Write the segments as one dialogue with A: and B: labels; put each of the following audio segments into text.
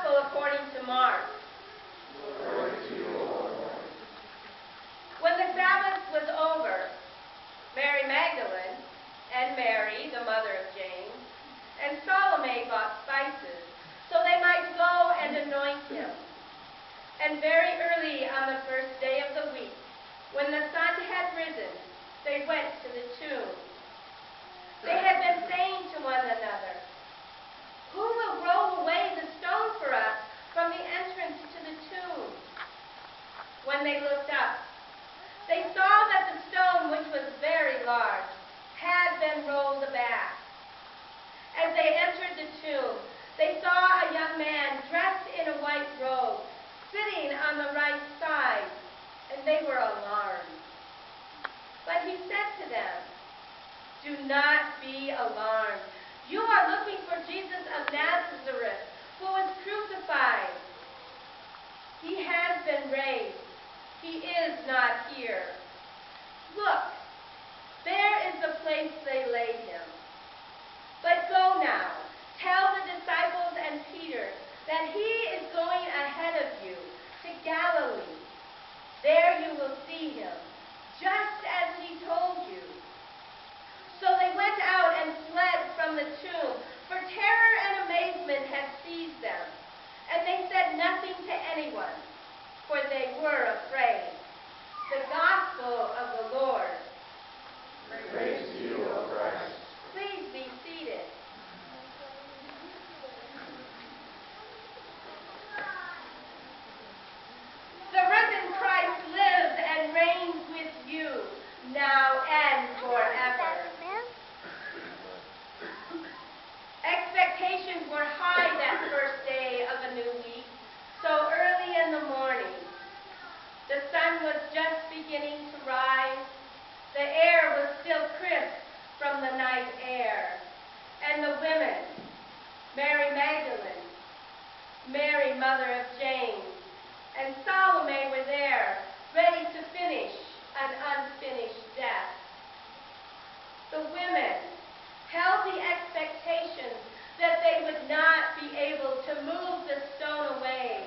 A: Gospel according to Mark.
B: Glory to you, O Lord.
A: When the Sabbath was over, Mary Magdalene and Mary, the mother of James, and Salome bought spices, so they might go and anoint him. And very early on the first day of the week, when the sun had risen, they went to the tomb. They had been saying to one another, "Who will roll away the stone for us from the entrance to the tomb?" When they looked up, they saw that the stone, which was very large, had been rolled back. As they entered the tomb, they saw a young man dressed in a white robe, sitting on the right side, and they were alarmed. But he said to them, "Do not be alarmed. You are looking for Jesus of Nazareth, who was crucified. He has been raised. He is not here. Look, there is the place they laid him. But go now, tell the disciples and Peter that he is going ahead of you to Galilee. There you will see him, just as he told you." So they went out and fled from the tomb, for terror and amazement had seized them. And they said nothing to anyone, for they were afraid. The Gospel of the Lord.
B: Praise to you, O Christ.
A: Please be seated. The risen Christ lives and reigns with you, now and forever. Expectations were high that first day of a new week, so early in the morning. The sun was just beginning to rise. The air was still crisp from the night air. And the women, Mary Magdalene, Mary, mother of James, and Salome were there, ready to finish an unfinished death. The women held the expectation that they would not be able to move the stone away,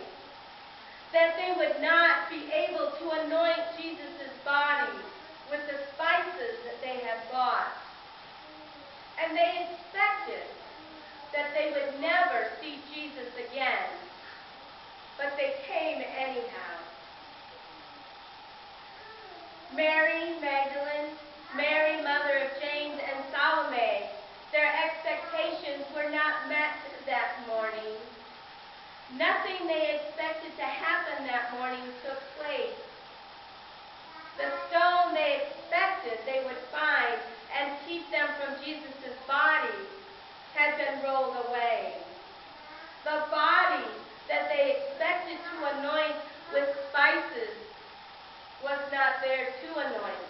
A: that they would not be able to anoint Jesus' body with the spices that they had bought. And they expected that they would never see Jesus again, but they came anyhow. Mary Magdalene, Mary, mother of James, and Salome, their expectations were not met that morning. Nothing they expected to happen that morning took place. The stone they expected they would find and keep them from Jesus' body had been rolled away. The body that they expected to anoint with spices was not there to anoint.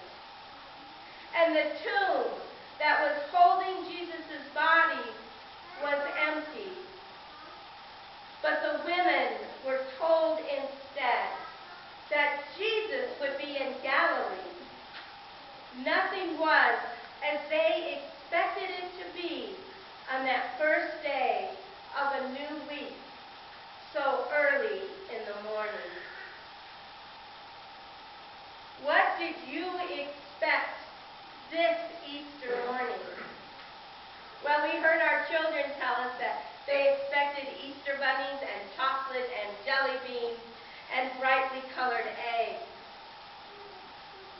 A: And the tomb that was holding Jesus' body was empty. But the women were told instead that Jesus would be in Galilee. Nothing was as they expected it to be on that first day of a new week, so early in the morning. What did you expect this Easter morning? Well, we heard our children tell us that they expected Easter bunnies and chocolate and jelly beans and brightly colored eggs.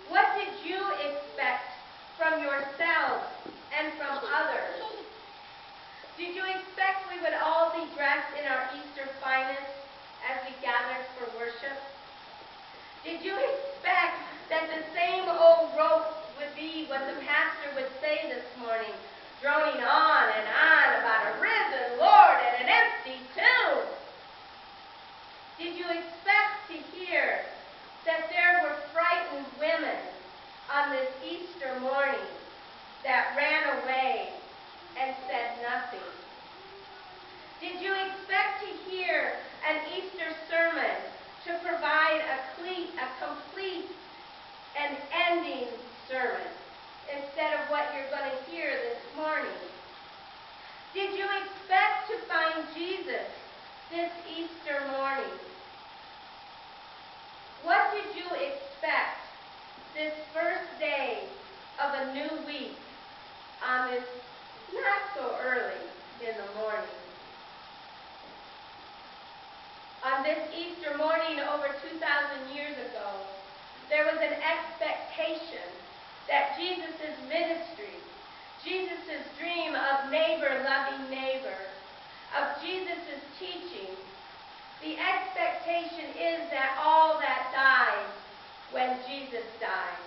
A: What did you expect from yourselves and from others? Did you expect we would all be dressed in our Easter finest as we gathered for worship? Did you expect that the same old rote would be what the pastor would say this morning, droning on and on about a risen Lord and an empty tomb? Did you expect to hear that there were frightened women on this Easter morning that ran away and said nothing? Did you expect to hear an Easter sermon to provide a complete and ending sermon instead of what you're going to hear this morning? this Easter morning? What did you expect this first day of a new week on this not so early in the morning? On this Easter morning over 2,000 years ago, there was an expectation that Jesus' ministry, Jesus' dream of neighbor loving neighbor, of Jesus' teaching, the expectation is that all that died when Jesus died.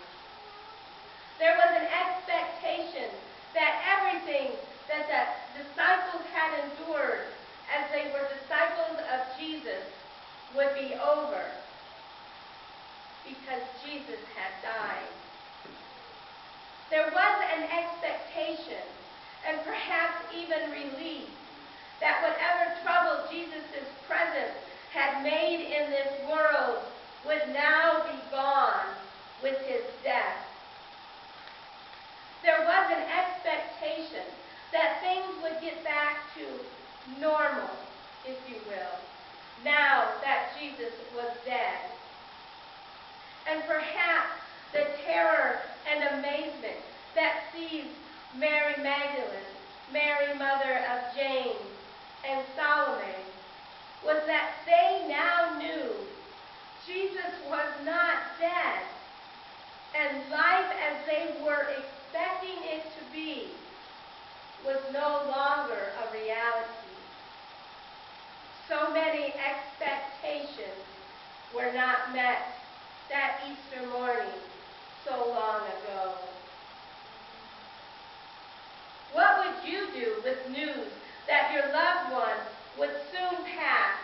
A: There was an expectation that everything that the disciples had endured as they were disciples of Jesus would be over because Jesus had died. There was an expectation and perhaps even relief that whatever trouble Jesus' presence had made in this world would now be gone with his death. There was an expectation that things would get back to normal, if you will, now that Jesus was dead. And perhaps the terror and amazement that seized Mary Magdalene, Mary mother of James, and Salome was that they now knew Jesus was not dead, and life as they were expecting it to be was no longer a reality. So many expectations were not met that Easter morning so long ago. What would you do with news that your loved one would soon pass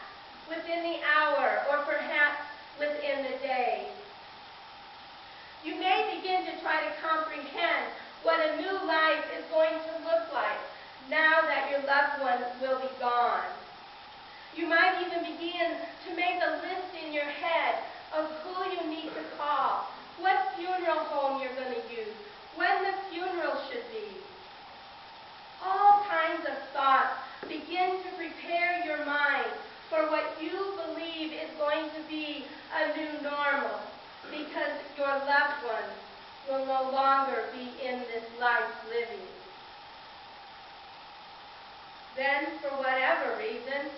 A: within the hour or perhaps within the day? You may begin to try to comprehend what a new life is going to look like now that your loved one will be gone. You might even begin to make a list in your head of who you need to call, what funeral home you're going to use, when the funeral should be. All kinds of thoughts begin to prepare your mind for what you believe is going to be a new normal, because your loved one will no longer be in this life living. Then, for whatever reason,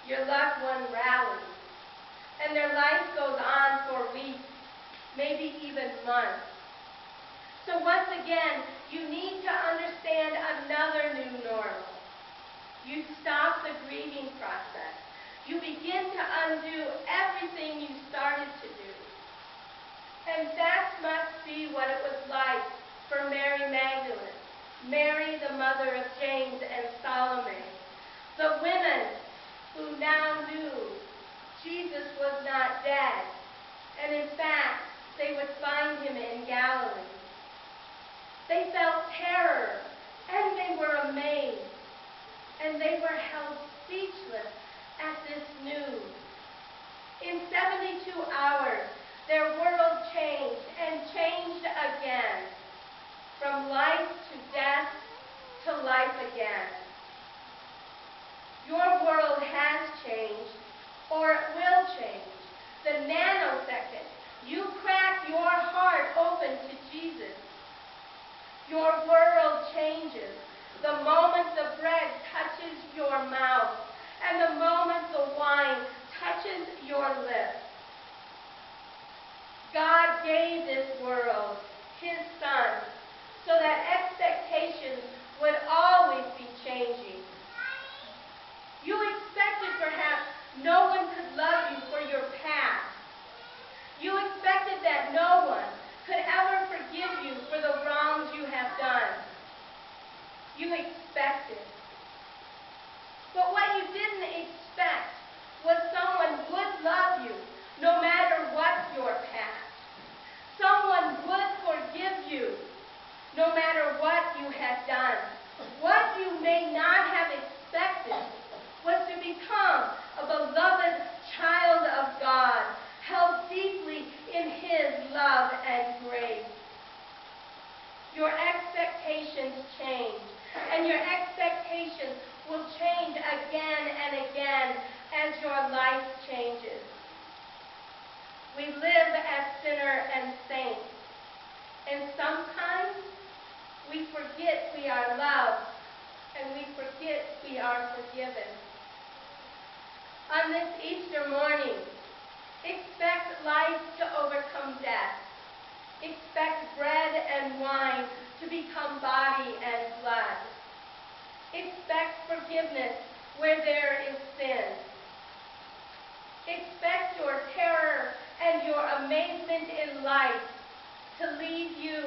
A: your loved one rallies, and their life goes on for weeks, maybe even months. So once again, you need to understand another new normal. You stop the grieving process. You begin to undo everything you started to do. And that must be what it was like for Mary Magdalene, Mary the mother of James and Salome, the women who now knew Jesus was not dead, and in fact, they would find him in Galilee. They felt terror, and they were amazed, and they were held speechless at this news. In 72 hours, their world changed, and changed again, from life to death to life again. Your world has changed, or it will change. The nanosecond you crack your heart open to Jesus, your world changes. The moment the bread touches your mouth, and the moment the wine touches your lips. God gave this world his Son so that expectations would always be changing. You expected perhaps no one could love you for your past. You expected that no one could ever forgive you for the wrongs you have done. You expected. But what you didn't expect was someone would love you no matter what your past. Someone would forgive you no matter what you had done. What you may not have expected was to become a beloved child of God, held deeply in his love and grace. Your expectations change, and your expectations your life changes. We live as sinner and saint, and sometimes we forget we are loved, and we forget we are forgiven. On this Easter morning, expect life to overcome death. Expect bread and wine to become body and blood. Expect forgiveness where there is sin. Expect your terror and your amazement in life to leave you